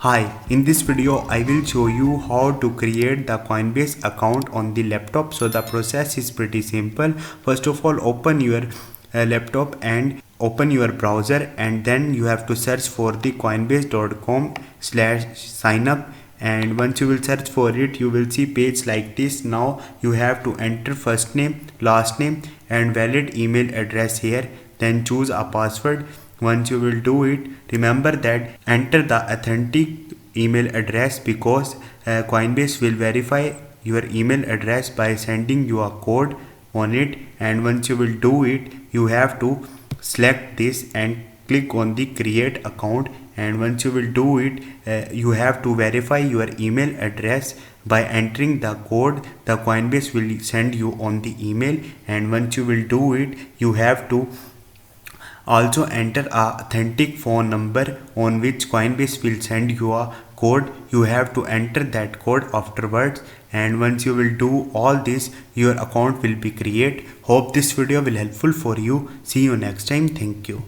Hi, in this video I will show you how to create the Coinbase account on the laptop. So the process is pretty simple. First of all, open your laptop and open your browser, and then you have to search for the coinbase.com/signup, and once you will search for it you will see page like this. Now you have to enter first name, last name and valid email address here, then choose a password. Once you will do it, remember that enter the authentic email address, because Coinbase will verify your email address by sending you a code on it. And once you will do it, you have to select this and click on the create account. And once you will do it, you have to verify your email address by entering the code the Coinbase will send you on the email. And once you will do it, you have to also enter a authentic phone number on which Coinbase will send you a code. You have to enter that code afterwards, and once you will do all this, your account will be created. Hope this video will helpful for you. See you next time. Thank you.